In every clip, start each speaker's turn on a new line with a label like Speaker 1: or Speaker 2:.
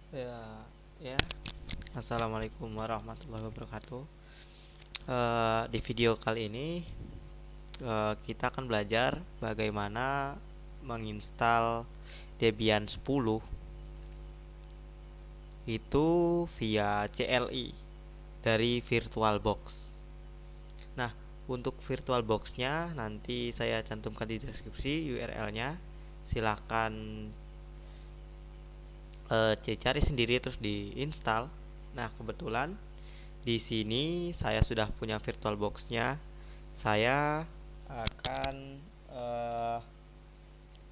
Speaker 1: Ya, ya. Assalamualaikum warahmatullahi wabarakatuh. Di video kali ini kita akan belajar bagaimana menginstal Debian 10 itu via CLI dari VirtualBox. Nah, untuk VirtualBox-nya nanti saya cantumkan di deskripsi URL-nya. Silahkan cari sendiri terus diinstal. Nah, kebetulan di sini saya sudah punya VirtualBox-nya. Saya akan eh,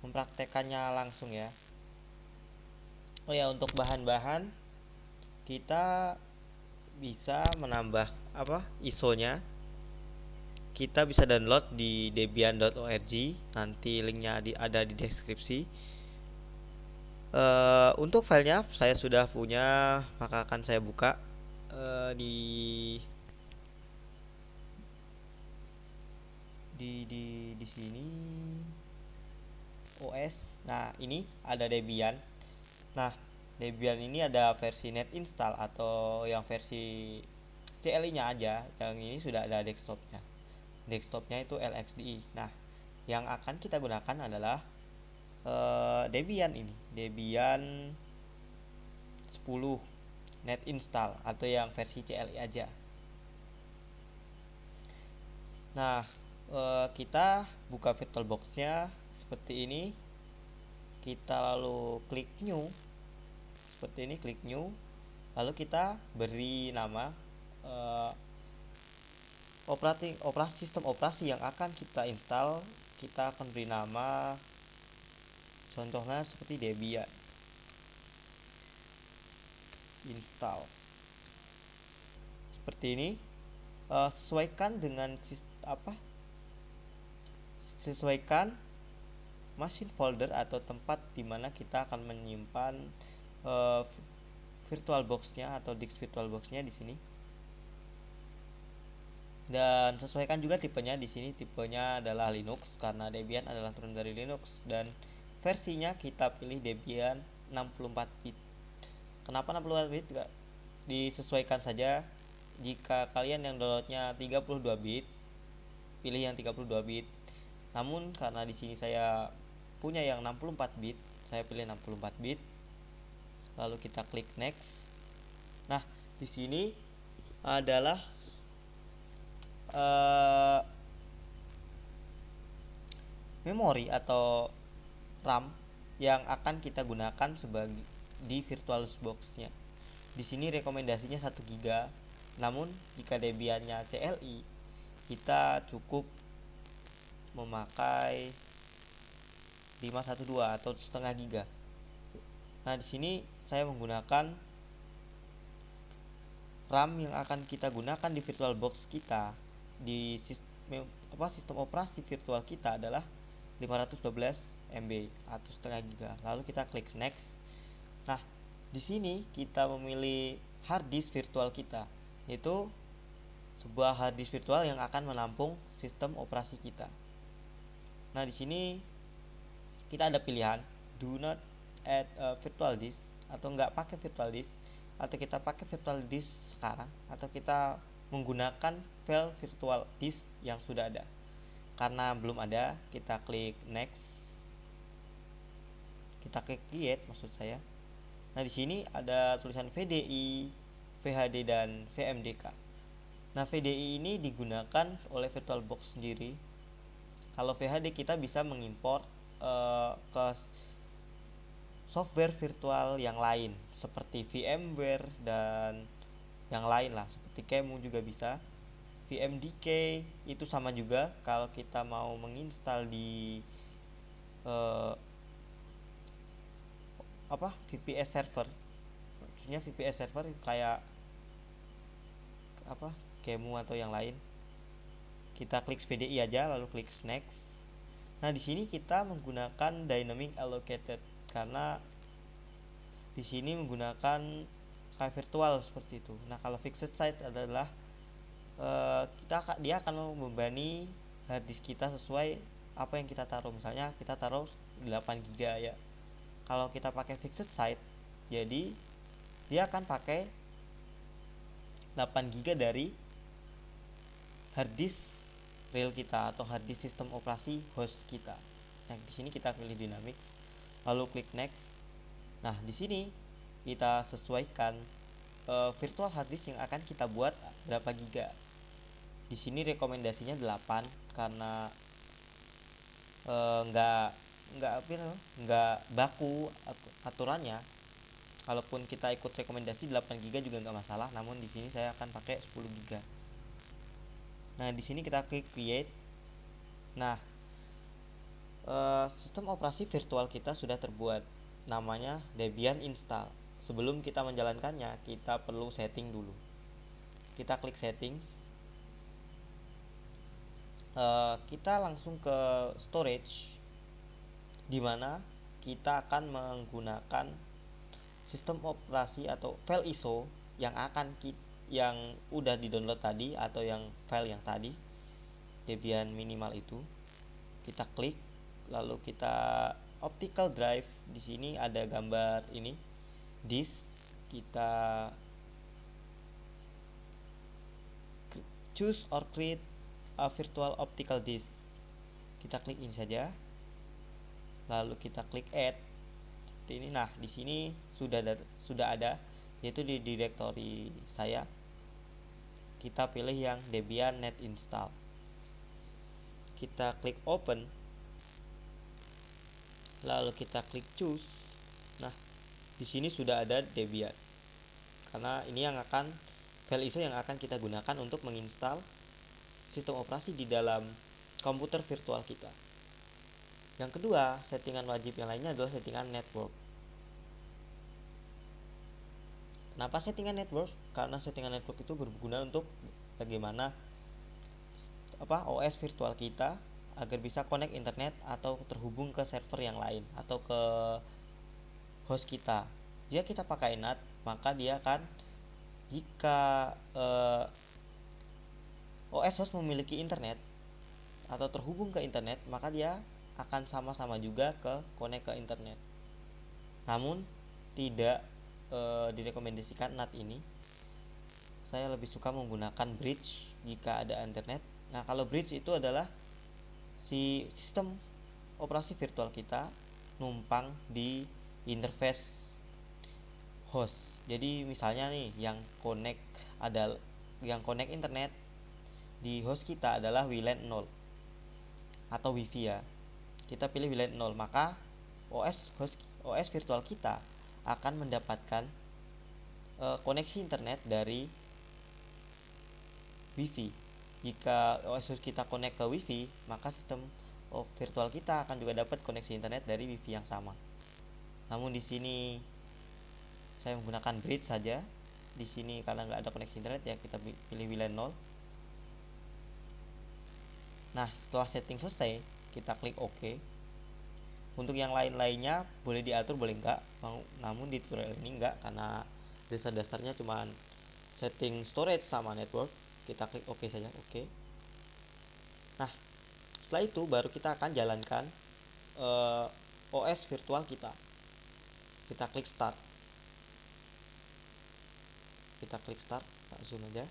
Speaker 1: mempraktekannya langsung ya. Oh ya, untuk bahan-bahan kita bisa menambah ISO-nya. Kita bisa download di debian.org. Nanti linknya ada di deskripsi. Untuk filenya saya sudah punya, maka akan saya buka di sini OS. Nah, ini ada Debian. Nah, Debian ini ada versi net install atau yang versi CLI-nya aja. Yang ini sudah ada desktopnya. Desktopnya itu LXDE. Nah, yang akan kita gunakan adalah Debian ini. Debian 10 net install atau yang versi CLI aja. Nah, kita buka VirtualBox-nya seperti ini. Kita lalu klik new. Seperti ini, klik new. Lalu kita beri nama sistem operasi yang akan kita install. Kita akan beri nama, contohnya seperti Debian install. Seperti ini. Sesuaikan dengan sesuaikan mesin folder atau tempat di mana kita akan menyimpan uh, VirtualBox-nya atau disk VirtualBox-nya di sini. Dan sesuaikan juga tipenya. Di sini tipenya adalah Linux karena Debian adalah turun dari Linux, dan versinya kita pilih Debian 64 bit. Kenapa 64 bit? Enggak disesuaikan saja. Jika kalian yang downloadnya 32 bit, pilih yang 32 bit. Namun karena di sini saya punya yang 64 bit, saya pilih 64 bit. Lalu kita klik next. Nah, di sini adalah memori atau RAM yang akan kita gunakan sebagai di VirtualBox-nya. Di sini rekomendasinya 1 GB. Namun jika Debian-nya CLI, kita cukup memakai 512 atau setengah giga. Nah, di sini saya menggunakan RAM yang akan kita gunakan di VirtualBox kita di sistem operasi virtual kita adalah 512 MB atau setengah giga. Lalu kita klik next. Nah, di sini kita memilih hard disk virtual kita, yaitu sebuah hard disk virtual yang akan menampung sistem operasi kita. Nah, di sini kita ada pilihan do not add a virtual disk atau enggak pakai virtual disk, atau kita pakai virtual disk sekarang, atau kita menggunakan file virtual disk yang sudah ada. Karena belum ada, kita klik next. Kita klik create maksud saya. Nah, di sini ada tulisan VDI, VHD dan VMDK. Nah, VDI ini digunakan oleh VirtualBox sendiri. Kalau VHD kita bisa mengimport ke software virtual yang lain seperti VMware dan yang lain lah, seperti QEMU juga bisa. VMDK itu sama juga kalau kita mau menginstal di VPS server. Maksudnya VPS server kayak QEMU atau yang lain. Kita klik VDI aja lalu klik next. Nah, di sini kita menggunakan dynamic allocated karena di sini menggunakan kayak virtual seperti itu. Nah, kalau fixed site adalah dia akan membebani hard disk kita sesuai apa yang kita taruh. Misalnya kita taruh 8 GB ya. Kalau kita pakai fixed site, jadi dia akan pakai 8 GB dari hard disk real kita atau hard disk sistem operasi host kita. Nah, di sini kita pilih Dynamics, lalu klik next. Nah, di sini kita sesuaikan virtual hard disk yang akan kita buat berapa giga. Di sini rekomendasinya 8 karena nggak baku aturannya. Kalaupun kita ikut rekomendasi 8 GB juga nggak masalah, namun di sini saya akan pakai 10 GB. Nah, di sini kita klik create. Nah, sistem operasi virtual kita sudah terbuat, namanya Debian install. Sebelum kita menjalankannya, kita perlu setting dulu. Kita klik settings. Kita langsung ke storage, dimana kita akan menggunakan sistem operasi atau file ISO yang udah di download tadi atau yang file yang tadi Debian minimal itu. Kita klik, lalu kita optical drive. Di sini ada gambar ini disk. Kita choose or create a virtual optical disk. Kita klik ini saja, lalu kita klik add. Ini, nah di sini sudah ada yaitu di directory saya. Kita pilih yang Debian net install. Kita klik open, lalu kita klik choose. Nah, di sini sudah ada Debian karena ini yang akan file ISO yang akan kita gunakan untuk menginstal sistem operasi di dalam komputer virtual kita. Yang kedua, settingan wajib yang lainnya adalah settingan network. Kenapa settingan network? Karena settingan network itu berguna untuk bagaimana OS virtual kita agar bisa connect internet atau terhubung ke server yang lain atau ke host kita. Jika kita pakai NAT, maka dia akan, jika OS host memiliki internet atau terhubung ke internet, maka dia akan sama-sama juga ke connect ke internet. Namun tidak direkomendasikan NAT ini. Saya lebih suka menggunakan bridge jika ada internet. Nah, kalau bridge itu adalah si sistem operasi virtual kita numpang di interface host. Jadi misalnya nih yang connect internet di host kita adalah WLAN 0 atau WiFi ya. Kita pilih WLAN 0, maka OS virtual kita akan mendapatkan koneksi internet dari WiFi. Jika OS host kita connect ke WiFi, maka sistem virtual kita akan juga dapat koneksi internet dari WiFi yang sama. Namun di sini saya menggunakan bridge saja. Di sini karena nggak ada koneksi internet ya kita pilih WLAN 0. Nah, setelah setting selesai, kita klik OK. Untuk yang lain-lainnya boleh diatur, boleh enggak. Namun di tutorial ini enggak, karena dasar-dasarnya cuma setting storage sama network. Kita klik OK saja, OK. Nah, setelah itu baru kita akan jalankan OS virtual kita. Kita klik start. Kita klik start, kita zoom aja.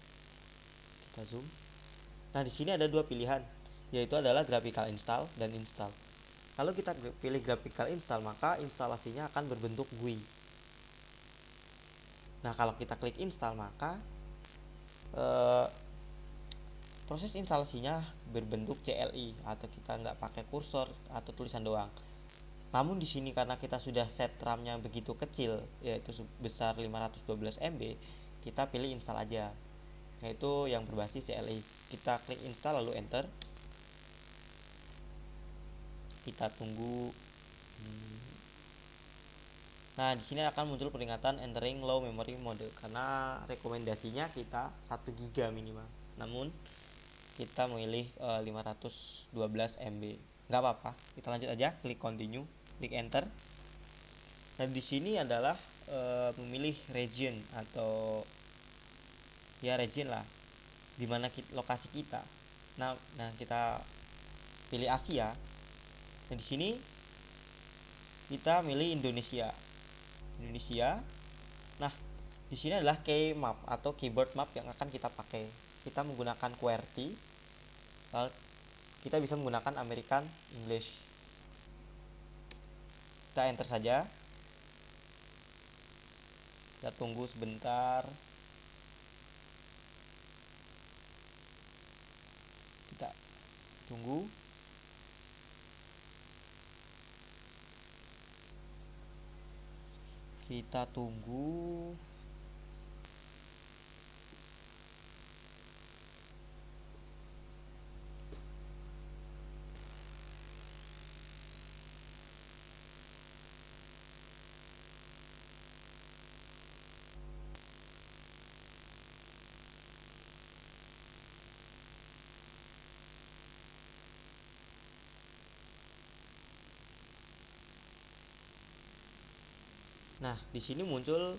Speaker 1: Kita zoom. Nah, di sini ada dua pilihan, yaitu adalah graphical install dan install. Kalau kita pilih graphical install, maka instalasinya akan berbentuk GUI. Nah, kalau kita klik install, maka proses instalasinya berbentuk CLI atau kita nggak pakai kursor atau tulisan doang. Namun di sini karena kita sudah set RAM-nya begitu kecil, yaitu sebesar 512 MB, kita pilih install aja, yaitu yang berbasis CLI. Kita klik install lalu enter. Kita tunggu. Nah, di sini akan muncul peringatan entering low memory mode karena rekomendasinya kita 1 GB minimal. Namun kita memilih 512 MB. Nggak apa-apa. Kita lanjut aja, klik continue, klik enter. Dan di sini adalah memilih region atau ya region lah, dimana lokasi kita. Nah kita pilih Asia. Dan di sini kita milih Indonesia. Nah, Di sini adalah key map atau keyboard map yang akan kita pakai. Kita menggunakan QWERTY, lalu kita bisa menggunakan American English. Kita enter saja. Kita tunggu sebentar. Kita tunggu. Kita tunggu. Nah, di sini muncul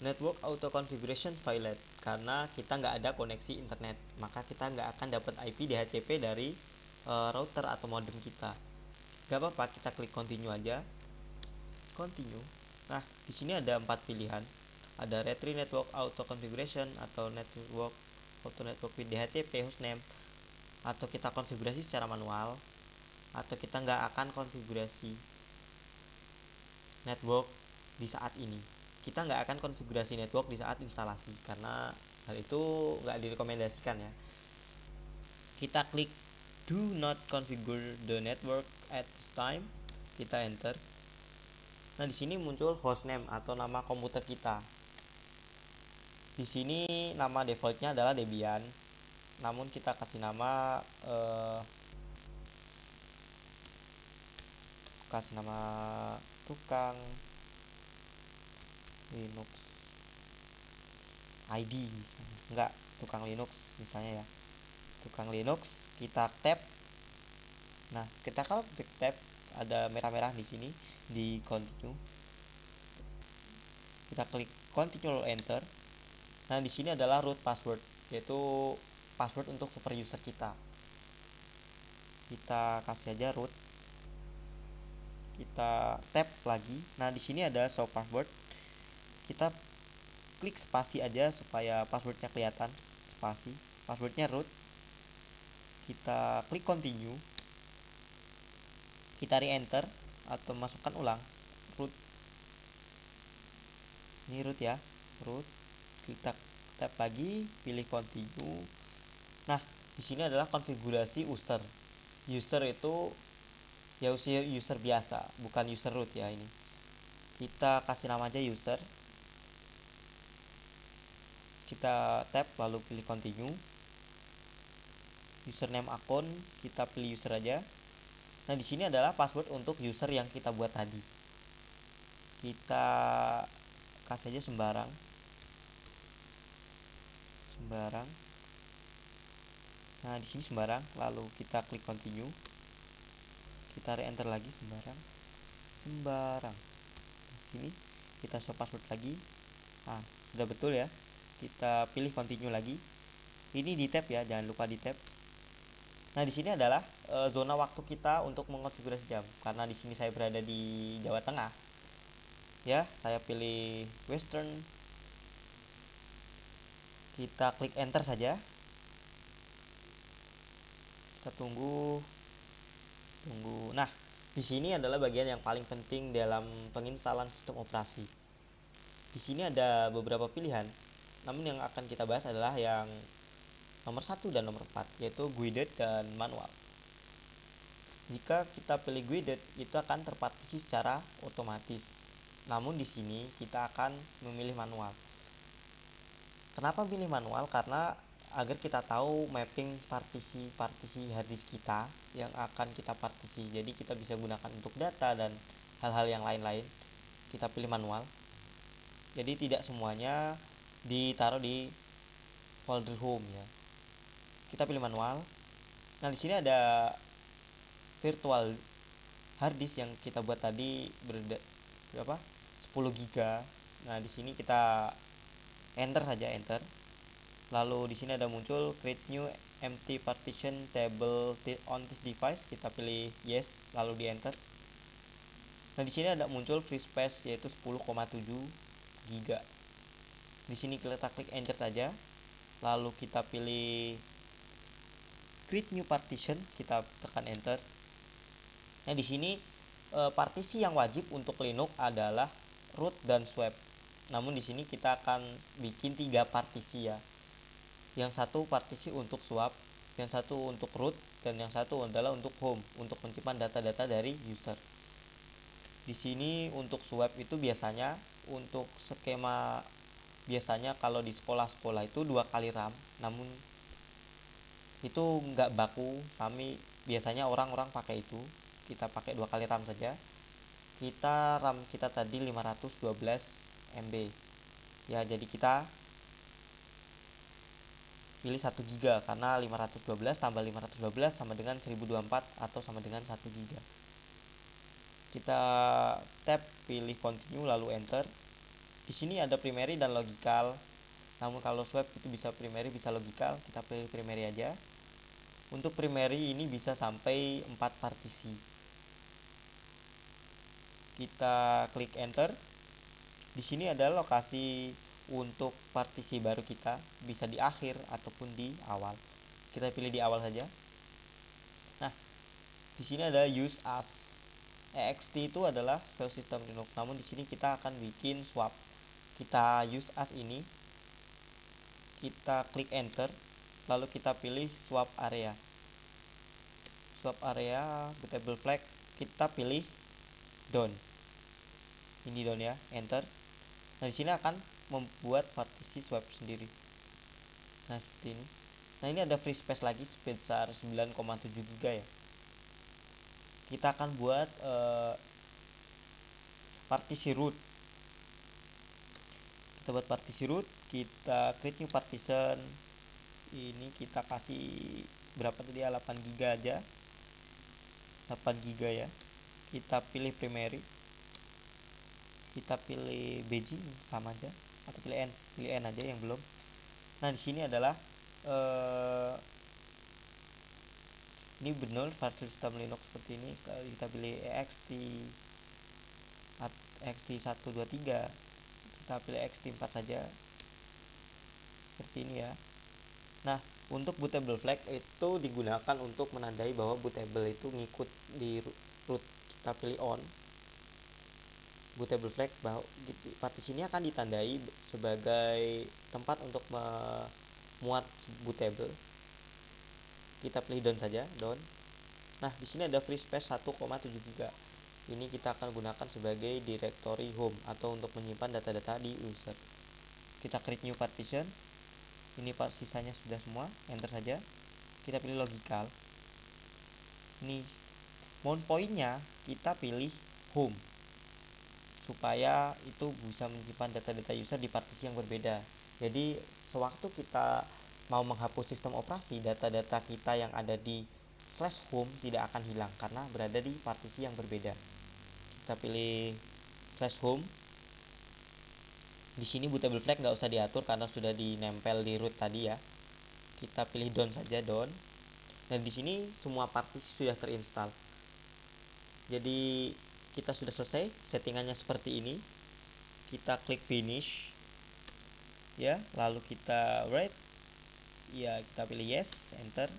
Speaker 1: network auto configuration failed karena kita nggak ada koneksi internet, maka kita nggak akan dapat IP DHCP dari router atau modem kita. Gak apa-apa, kita klik continue aja. Continue. Nah, di sini ada 4 pilihan. Ada Retry Network Auto Configuration atau Network Auto Network with DHCP hostname, atau kita konfigurasi secara manual, atau kita nggak akan konfigurasi network di saat ini. Kita nggak akan konfigurasi network di saat instalasi karena hal itu nggak direkomendasikan ya. Kita klik do not configure the network at this time. Kita enter. Nah, di sini muncul hostname atau nama komputer kita. Di sini nama defaultnya adalah Debian. Namun kita kasih nama tukang Linux ID misalnya. Enggak, tukang Linux misalnya ya. Tukang Linux, kita tab. Nah, kita kalau klik tab ada merah-merah di sini di continue. Kita klik continue enter. Nah, di sini adalah root password, yaitu password untuk super user kita. Kita kasih aja root. Kita tab lagi. Nah, di sini ada show password. Kita klik spasi aja supaya passwordnya kelihatan. Spasi, passwordnya root. Kita klik continue. Kita re-enter atau masukkan ulang root. Ini root ya, root. Kita tab lagi, pilih continue. Nah, di sini adalah konfigurasi user. User itu ya user biasa, bukan user root ya ini. Kita kasih nama aja user. Kita tab lalu pilih continue. Username akun kita pilih user aja. Nah, di sini adalah password untuk user yang kita buat tadi. Kita kasih aja sembarang. Nah, di sini sembarang, lalu kita klik continue. Kita re-enter lagi sembarang. Di sini kita show password lagi. Nah, sudah betul ya. Kita pilih continue lagi. Ini di tab ya, jangan lupa di tab. Nah, di sini adalah zona waktu kita untuk mengonfigurasi jam. Karena di sini saya berada di Jawa Tengah. Ya, saya pilih Western. Kita klik enter saja. Kita tunggu. Nah, di sini adalah bagian yang paling penting dalam penginstalan sistem operasi. Di sini ada beberapa pilihan. Namun yang akan kita bahas adalah yang nomor 1 dan nomor 4, yaitu guided dan manual. Jika kita pilih guided, itu akan terpartisi secara otomatis. Namun di sini kita akan memilih manual. Kenapa pilih manual? Karena agar kita tahu mapping partisi harddisk kita yang akan kita partisi. Jadi kita bisa gunakan untuk data dan hal-hal yang lain-lain. Kita pilih manual. Jadi tidak semuanya ditaruh di folder home ya. Kita pilih manual. Nah, di sini ada virtual harddisk yang kita buat tadi berapa? 10 GB. Nah, di sini kita enter saja, enter. Lalu di sini ada muncul create new empty partition table on this device. Kita pilih yes, lalu di enter. Nah, di sini ada muncul free space yaitu 10,7 GB. Di sini kita klik enter saja, lalu kita pilih create new partition, kita tekan enter. Nah, di sini partisi yang wajib untuk Linux adalah root dan swap. Namun di sini kita akan bikin 3 partisi ya. Yang satu partisi untuk swap, yang satu untuk root, dan yang satu adalah untuk home, untuk menyimpan data-data dari user. Di sini untuk swap itu biasanya untuk skema, biasanya kalau di sekolah-sekolah itu 2 kali RAM, namun itu nggak baku. Kami biasanya orang-orang pakai itu, kita pakai 2 kali RAM saja. RAM kita tadi 512 MB ya, jadi kita pilih 1 GB karena 512 tambah 512 sama dengan 1024 atau sama dengan 1 GB. Kita tap pilih continue lalu enter. Di sini ada primary dan logical, namun kalau swap itu bisa primary bisa logical, kita pilih primary aja. Untuk primary ini bisa sampai 4 partisi. Kita klik enter. Di sini adalah lokasi untuk partisi baru kita, bisa di akhir ataupun di awal. Kita pilih di awal saja. Nah, di sini ada use as. ext itu adalah file system Linux, namun di sini kita akan bikin swap. Kita use as ini, kita klik enter, lalu kita pilih swap area. Swap area bootable flag, kita pilih down. Ini down ya, enter. Nah, di sini akan membuat partisi swap sendiri. Nah, seperti ini. Nah, ini ada free space lagi sebesar 9,7 GB ya. Kita akan buat partisi root. Kita buat partisi root, kita create new partition. Ini kita kasih berapa tadi ya, 8 GB aja. 8 GB ya. Kita pilih primary. Kita pilih Beijing sama aja, atau pilih N aja yang belum. Nah, di sini adalah ini benar file system Linux seperti ini. Kita pilih ext 123, kita pilih ext 4 saja seperti ini ya. Nah, untuk bootable flag itu digunakan untuk menandai bahwa bootable itu ngikut di root. Kita pilih on bootable flag, bahwa partisi ini akan ditandai sebagai tempat untuk memuat bootable. Kita pilih down saja, down. Nah, di sini ada free space 1,7 GB. Ini kita akan gunakan sebagai directory home atau untuk menyimpan data-data di user. Kita create new partition. Ini sisanya sudah semua, enter saja. Kita pilih logical. Ini mount point-nya kita pilih home, supaya itu bisa menyimpan data-data user di partisi yang berbeda. Jadi sewaktu kita mau menghapus sistem operasi, data-data kita yang ada di /home tidak akan hilang karena berada di partisi yang berbeda. Kita pilih /home. Di sini bootable flag nggak usah diatur karena sudah dinempel di root tadi ya. Kita pilih down saja, down. Dan di sini semua partisi sudah terinstall. Jadi kita sudah selesai settingannya seperti ini. Kita klik finish ya, lalu kita write ya, kita pilih yes, enter.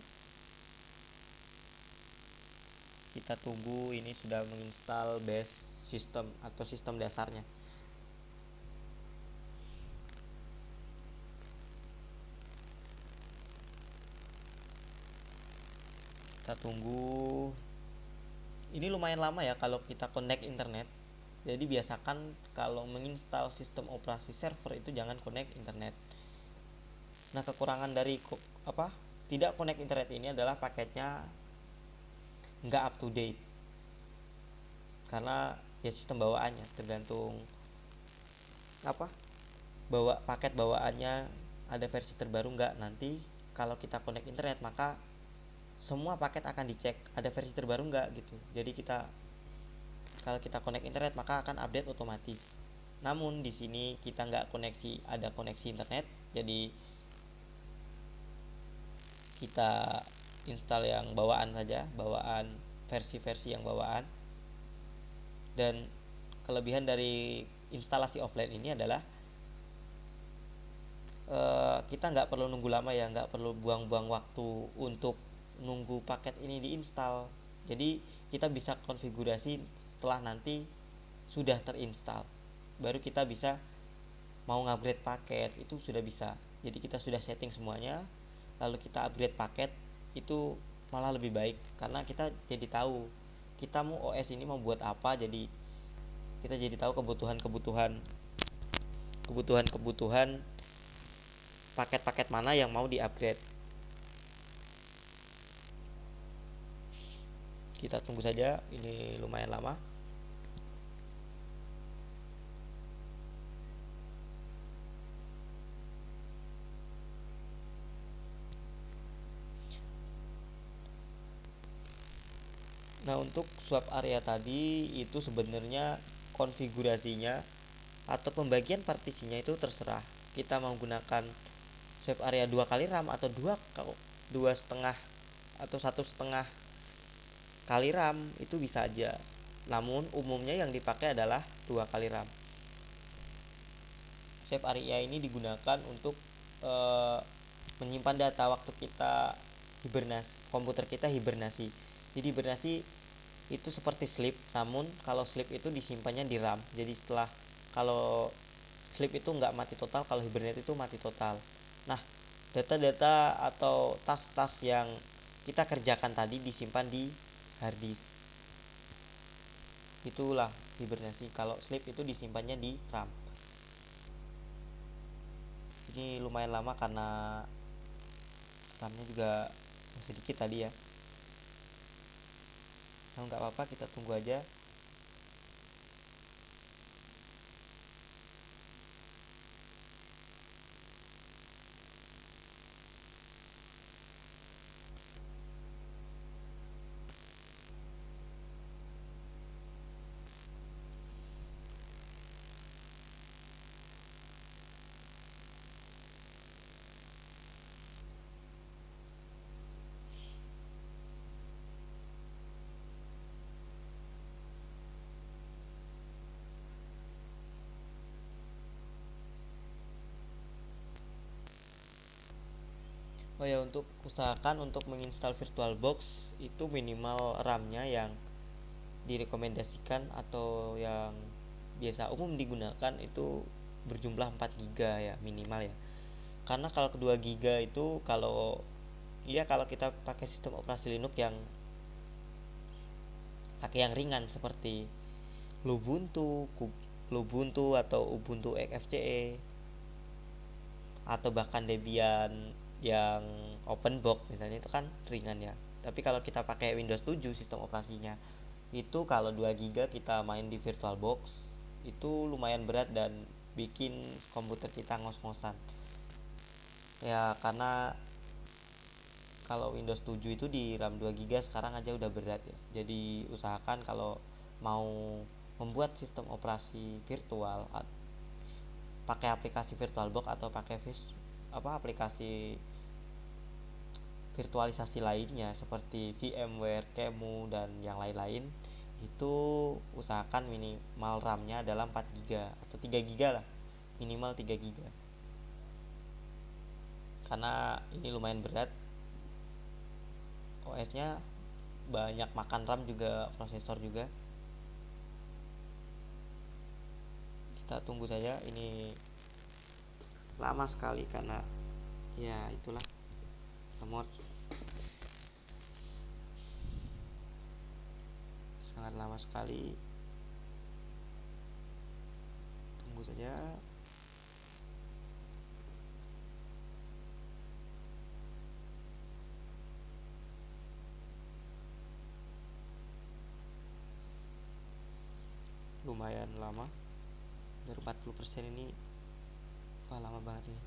Speaker 1: Kita tunggu ini sudah menginstal base system atau sistem dasarnya. Kita tunggu. Ini lumayan lama ya kalau kita connect internet. Jadi biasakan kalau menginstal sistem operasi server itu jangan connect internet. Nah, kekurangan dari tidak connect internet ini adalah paketnya nggak up to date. Karena ya sistem bawaannya tergantung paket bawaannya ada versi terbaru nggak. Nanti kalau kita connect internet maka semua paket akan dicek ada versi terbaru nggak gitu. Jadi kalau kita connect internet maka akan update otomatis. Namun di sini kita nggak ada koneksi internet, jadi kita install yang bawaan saja, versi-versi yang bawaan. Dan kelebihan dari instalasi offline ini adalah kita nggak perlu nunggu lama ya, nggak perlu buang-buang waktu untuk nunggu paket ini diinstal. Jadi kita bisa konfigurasi setelah nanti sudah terinstall, baru kita bisa mau ngupgrade paket itu sudah bisa. Jadi kita sudah setting semuanya, lalu kita upgrade paket, itu malah lebih baik karena kita jadi tahu kita mau OS ini mau buat apa. Jadi kita jadi tahu kebutuhan paket-paket mana yang mau di-upgrade. Kita tunggu saja, ini lumayan lama. Nah, untuk swap area tadi itu sebenarnya konfigurasinya atau pembagian partisinya itu terserah. Kita mau gunakan swap area 2 kali RAM atau dua setengah atau 1,5 kali RAM itu bisa aja. Namun umumnya yang dipakai adalah 2 kali RAM. Swap area ini digunakan untuk eh, menyimpan data waktu kita hibernasi, komputer kita hibernasi. Jadi hibernasi itu seperti sleep, namun kalau sleep itu disimpannya di RAM. Jadi kalau sleep itu nggak mati total, kalau hibernate itu mati total. Nah, data-data atau tas-tas yang kita kerjakan tadi disimpan di hard disk. Itulah hibernasi. Kalau sleep itu disimpannya di RAM. Ini lumayan lama karena RAM-nya juga sedikit tadi ya. Nah, nggak apa-apa, kita tunggu aja. Oh ya, untuk usahakan untuk menginstal VirtualBox itu minimal RAM-nya yang direkomendasikan atau yang biasa umum digunakan itu berjumlah 4 GB ya minimal ya. Karena kalau kedua giga itu kalau kita pakai sistem operasi Linux yang ringan seperti Lubuntu atau Ubuntu XFCE atau bahkan Debian yang open box misalnya, itu kan ringan ya. Tapi kalau kita pakai Windows 7 sistem operasinya, itu kalau 2 GB kita main di VirtualBox itu lumayan berat dan bikin komputer kita ngos-ngosan. Ya karena kalau Windows 7 itu di RAM 2 GB sekarang aja udah berat ya. Jadi usahakan kalau mau membuat sistem operasi virtual pakai aplikasi VirtualBox atau pakai aplikasi virtualisasi lainnya seperti VMware, QEMU dan yang lain-lain, itu usahakan minimal RAM-nya adalah 4 GB atau 3 GB lah. Minimal 3 GB. Karena ini lumayan berat. OS-nya banyak makan RAM juga, prosesor juga. Kita tunggu saja, ini lama sekali karena ya itulah remote sangat lama sekali. Tunggu saja. Lumayan lama, dari 40% ini. Wah, lama banget ini.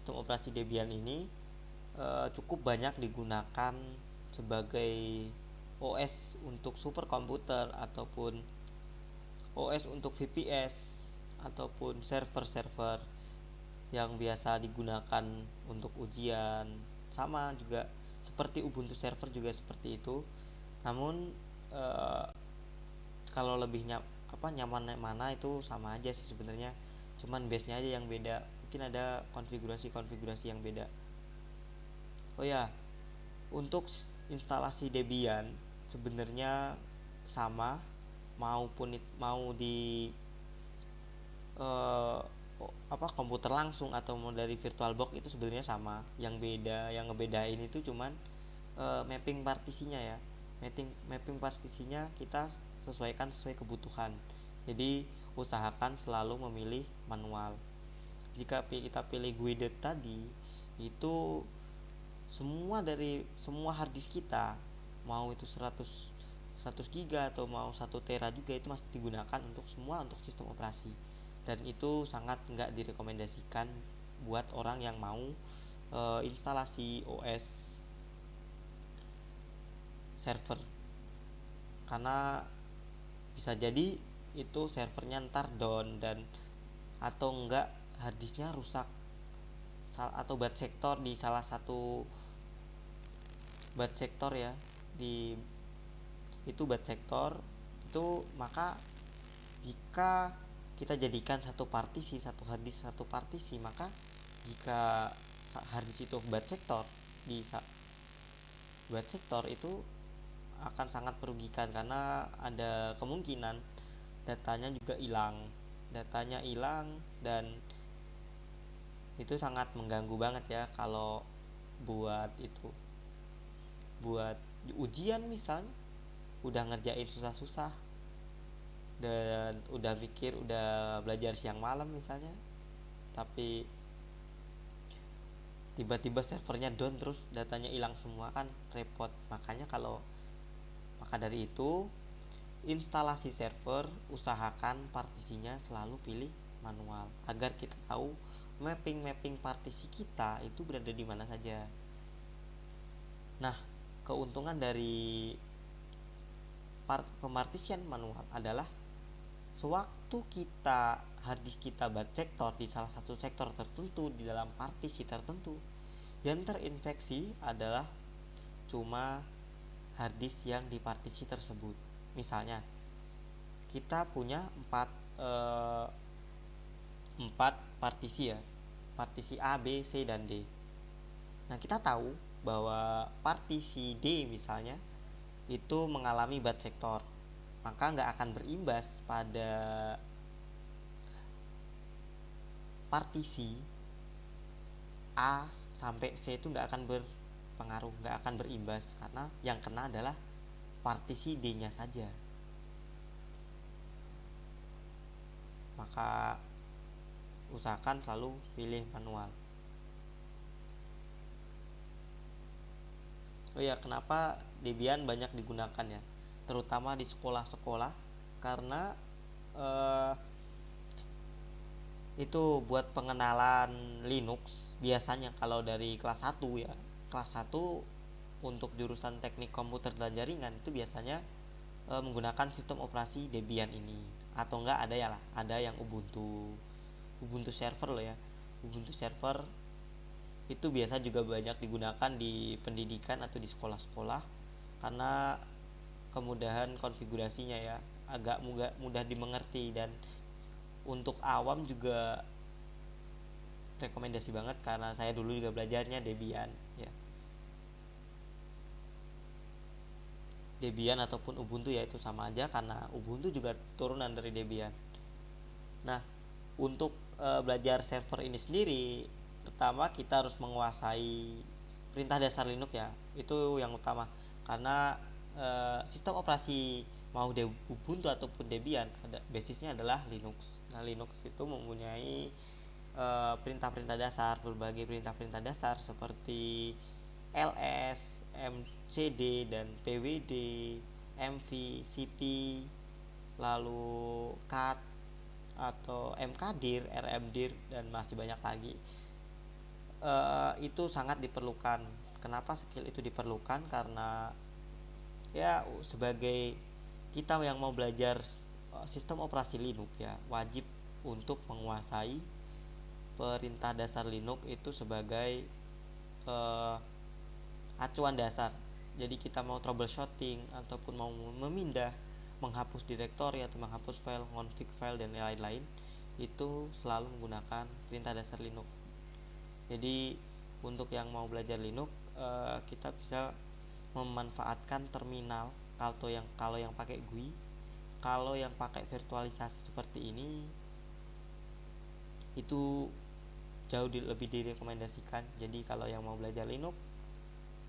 Speaker 1: sistem operasi Debian ini cukup banyak digunakan sebagai OS untuk superkomputer ataupun OS untuk VPS ataupun server-server yang biasa digunakan untuk ujian. Sama juga seperti Ubuntu server juga seperti itu. Namun kalau lebih nyaman mana itu sama aja sih sebenarnya, cuman base-nya aja yang beda, mungkin ada konfigurasi yang beda. Oh ya, untuk instalasi Debian sebenarnya sama, mau di komputer langsung atau mau dari VirtualBox itu sebenarnya sama. Yang ngebedain itu cuman mapping partisinya ya. Mapping partisinya kita sesuaikan sesuai kebutuhan. Jadi usahakan selalu memilih manual. Jika kita pilih guided tadi, itu semua hard disk kita, mau itu 100 giga atau mau 1 tera juga, itu masih digunakan untuk sistem operasi, dan itu sangat nggak direkomendasikan buat orang yang mau instalasi OS server, karena bisa jadi itu servernya ntar down atau enggak harddisknya rusak atau bad sector di salah satu bad sector ya, di itu bad sector itu. Maka jika kita jadikan satu harddisk satu partisi, maka jika harddisk itu bad sector itu akan sangat merugikan, karena ada kemungkinan datanya hilang, dan itu sangat mengganggu banget ya kalau buat ujian misalnya, udah ngerjain susah-susah dan udah belajar siang malam misalnya, tapi tiba-tiba servernya down terus datanya hilang semua, kan repot. Maka dari itu, instalasi server usahakan partisinya selalu pilih manual agar kita tahu mapping partisi kita itu berada di mana saja. Nah, keuntungan dari pemartisian manual adalah sewaktu harddisk kita bad sector di salah satu sektor tertentu di dalam partisi tertentu, yang terinfeksi adalah cuma harddisk yang di partisi tersebut. Misalnya kita punya 4 partisi ya, partisi A, B, C, dan D. Nah, kita tahu bahwa partisi D misalnya itu mengalami bad sector, maka nggak akan berimbas pada partisi A sampai C, itu nggak akan berpengaruh, nggak akan berimbas, karena yang kena adalah partisi D-nya saja. Maka usahakan selalu pilih manual. Oh ya, kenapa Debian banyak digunakan ya, terutama di sekolah-sekolah? Karena itu buat pengenalan Linux. Biasanya kalau dari kelas 1 ya, kelas 1 untuk jurusan teknik komputer dan jaringan itu biasanya menggunakan sistem operasi Debian ini, atau enggak ada yang Ubuntu server loh ya. Ubuntu server itu biasa juga banyak digunakan di pendidikan atau di sekolah-sekolah, karena kemudahan konfigurasinya ya, agak mudah dimengerti, dan untuk awam juga rekomendasi banget, karena saya dulu juga belajarnya Debian ya. Debian ataupun Ubuntu ya itu sama aja, karena Ubuntu juga turunan dari Debian. Nah, untuk belajar server ini sendiri, pertama kita harus menguasai perintah dasar Linux ya, itu yang utama, karena sistem operasi mau Ubuntu ataupun Debian basisnya adalah Linux. Nah, Linux itu mempunyai perintah-perintah dasar, berbagai perintah-perintah dasar seperti ls, mcd, dan pwd, mv, cp, lalu cat atau mkdir, rmdir, dan masih banyak lagi. itu sangat diperlukan. Kenapa skill itu diperlukan? Karena ya sebagai kita yang mau belajar sistem operasi Linux ya wajib untuk menguasai perintah dasar Linux itu sebagai uh, acuan dasar. Jadi kita mau troubleshooting ataupun mau memindah, menghapus direktori atau menghapus file, config file dan lain-lain, itu selalu menggunakan perintah dasar Linux. Jadi untuk yang mau belajar Linux, kita bisa memanfaatkan terminal kalau yang pakai GUI. Kalau yang pakai virtualisasi seperti ini itu jauh lebih direkomendasikan. Jadi kalau yang mau belajar Linux,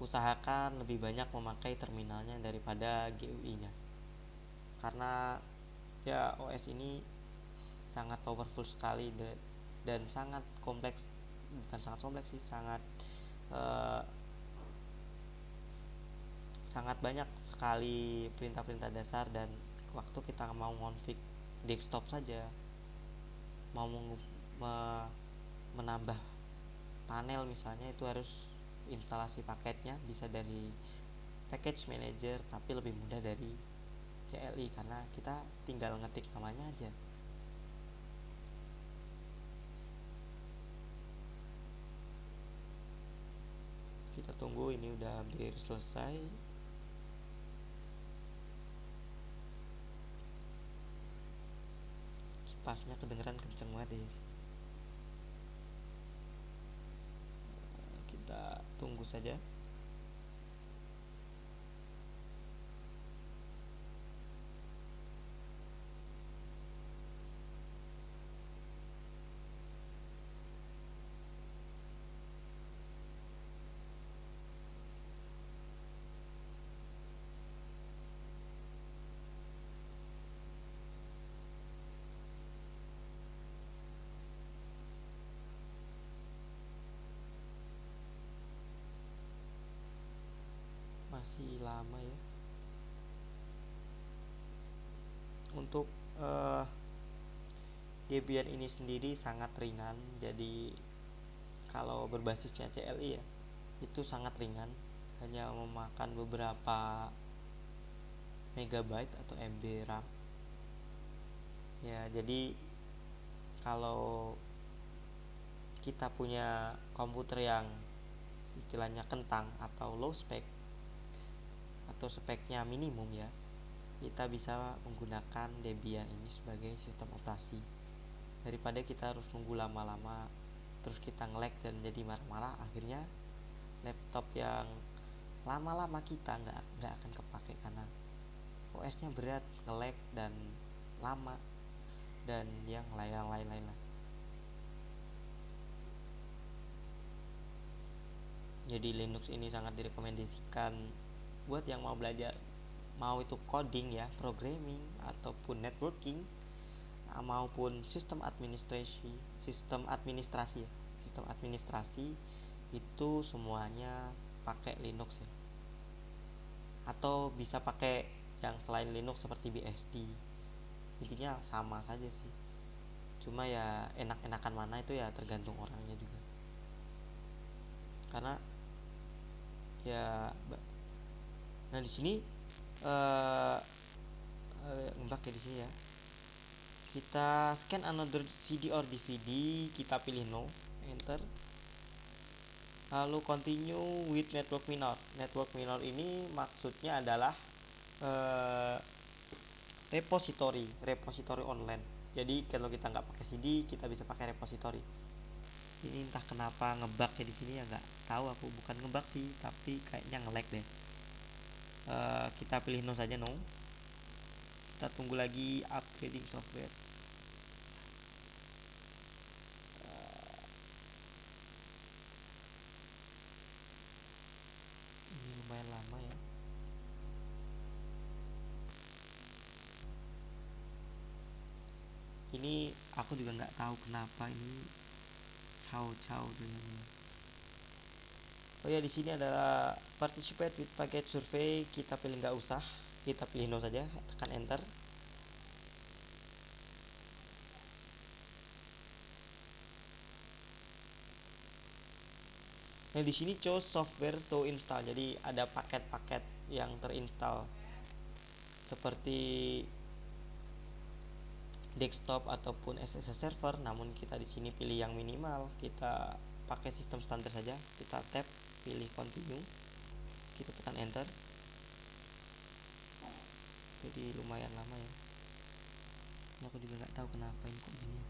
Speaker 1: usahakan lebih banyak memakai terminalnya daripada GUI-nya. Karena ya OS ini sangat powerful sekali dan sangat kompleks, bukan sangat kompleks sih, sangat banyak sekali perintah-perintah dasar. Dan waktu kita mau config desktop saja, mau menambah panel misalnya, itu harus instalasi paketnya bisa dari package manager, tapi lebih mudah dari CLI karena kita tinggal ngetik namanya aja. Kita tunggu ini udah hampir selesai. Kipasnya kedengeran kenceng banget ya. Kita tunggu saja. Masih lama ya. Untuk Debian ini sendiri sangat ringan. Jadi kalau berbasisnya CLI ya, itu sangat ringan, hanya memakan beberapa megabyte atau MB RAM. Ya, jadi kalau kita punya komputer yang istilahnya kentang atau low spec atau speknya minimum ya, kita bisa menggunakan Debian ini sebagai sistem operasi daripada kita harus nunggu lama-lama terus kita nge-lag dan jadi marah-marah. Akhirnya laptop yang lama-lama kita nggak akan kepake karena OS-nya berat, nge-lag dan lama dan yang lain-lain lah. Jadi Linux ini sangat direkomendasikan buat yang mau belajar, mau itu coding ya, programming ataupun networking, maupun sistem administrasi itu semuanya pakai Linux ya. Atau bisa pakai yang selain Linux seperti BSD. Intinya sama saja sih. Cuma ya enak-enakan mana itu ya tergantung orangnya juga. Karena ya nah di sini ngembak ya di sini ya. Kita scan another CD or DVD, kita pilih no, enter. Lalu continue with network minor. Network minor ini maksudnya adalah repository online. Jadi kalau kita nggak pakai CD, kita bisa pakai repository. Ini entah kenapa ngebug ya di sini ya, nggak tahu aku, bukan ngebug sih, tapi kayaknya nge-lag deh. Kita pilih no saja, no. Kita tunggu lagi upgrading software. Ini lumayan lama ya. Ini aku juga nggak tahu kenapa ini caw dengan. Oh ya, di sini adalah participate with package survey. Kita pilih nggak usah, kita pilih no saja, tekan enter. Nah, di sini choose software to install. Jadi ada paket-paket yang terinstall seperti desktop ataupun SSH server. Namun kita di sini pilih yang minimal. Kita pakai sistem standar saja. Kita tap, pilih continue. Kita tekan enter. Jadi lumayan lama ya. Nah, aku juga nggak tahu kenapa ini kok gini.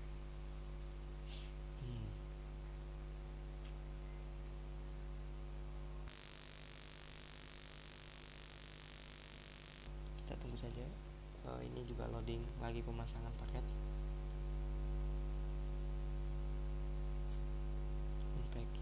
Speaker 1: Kita tunggu saja. Ini juga loading lagi pemasangan paket. Unpacking.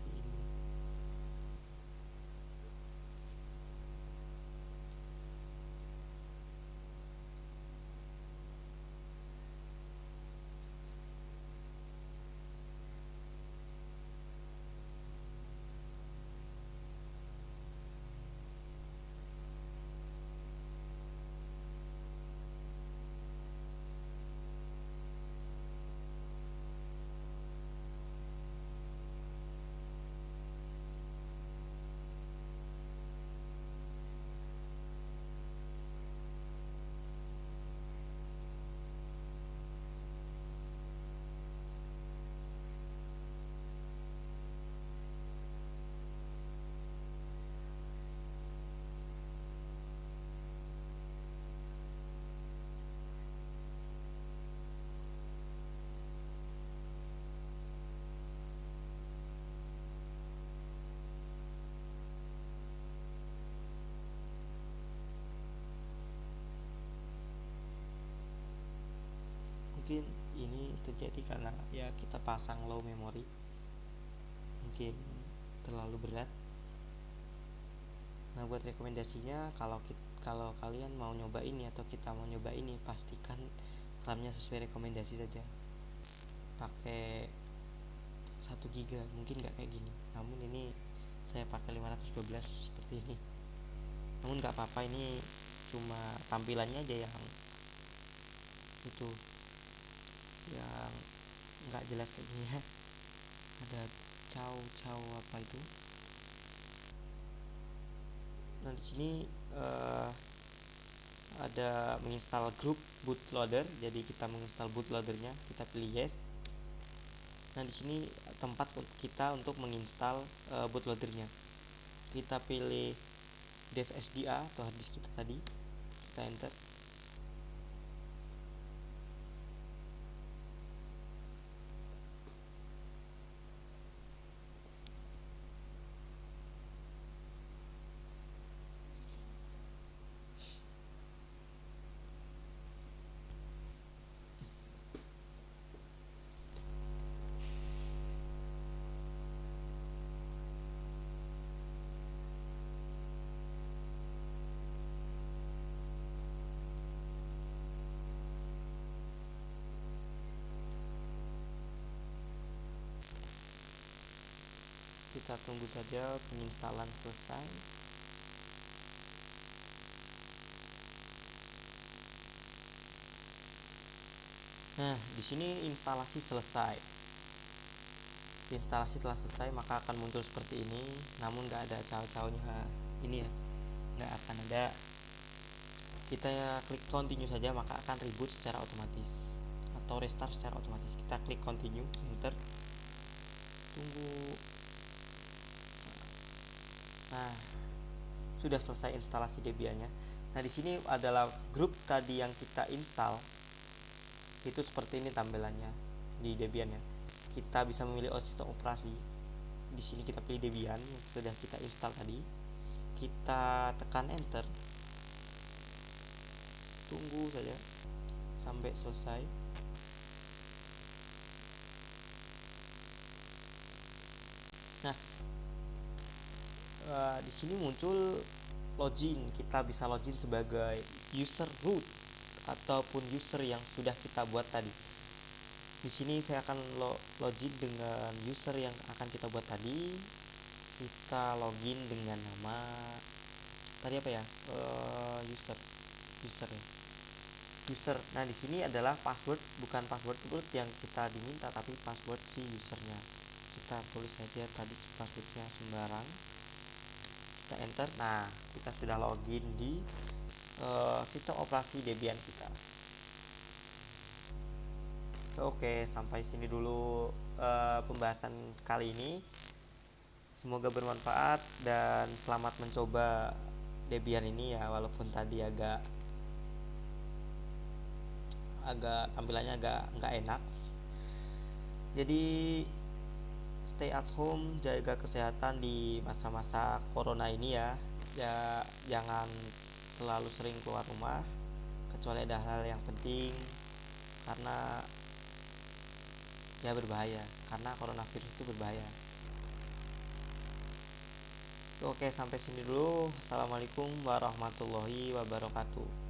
Speaker 1: Mungkin ini terjadi karena ya kita pasang low memory, mungkin terlalu berat. Nah, buat rekomendasinya, kalau kalian mau nyoba ini atau kita mau nyoba ini, pastikan RAM-nya sesuai rekomendasi saja. Pakai 1 GB mungkin nggak kayak gini. Namun ini saya pakai 512 seperti ini. Namun nggak apa-apa, ini cuma tampilannya aja yang itu, yang nggak jelas kayak gini ya. Ada caw apa itu. Nah, di sini ada menginstal grup bootloader. Jadi kita menginstal bootloadernya, kita pilih yes. Nah, di sini tempat kita untuk menginstal bootloadernya. Kita pilih dev SDA atau harddisk kita tadi, kita enter. Kita tunggu saja penginstalan selesai. Nah, di sini instalasi selesai. Instalasi telah selesai, maka akan muncul seperti ini. Namun nggak ada caw-cawnya ini ya, nggak akan ada. Kita ya klik continue saja, maka akan reboot secara otomatis atau restart secara otomatis. Kita klik continue, enter, tunggu. Nah, sudah selesai instalasi Debian-nya. Nah, di sini adalah grup tadi yang kita install. Itu seperti ini tampilannya di Debian-nya. Kita bisa memilih sistem operasi. Di sini kita pilih Debian yang sudah kita install tadi. Kita tekan enter. Tunggu saja sampai selesai. Nah, di sini muncul login. Kita bisa login sebagai user root ataupun user yang sudah kita buat tadi. Di sini saya akan login dengan user yang akan kita buat tadi. Kita login dengan nama tadi apa ya? User ya. User. Nah, di sini adalah password, bukan password root yang kita diminta, tapi password si usernya. kita tulis saja tadi passwordnya sembarang, kita enter. Nah, kita sudah login di sistem operasi Debian kita. Oke, sampai sini dulu pembahasan kali ini. Semoga bermanfaat dan selamat mencoba Debian ini ya, walaupun tadi agak tampilannya agak nggak enak. Jadi stay at home, jaga kesehatan di masa-masa corona ini ya. Ya, jangan terlalu sering keluar rumah kecuali ada hal yang penting, karena ya berbahaya, karena coronavirus itu berbahaya. Oke, sampai sini dulu. Assalamualaikum warahmatullahi wabarakatuh.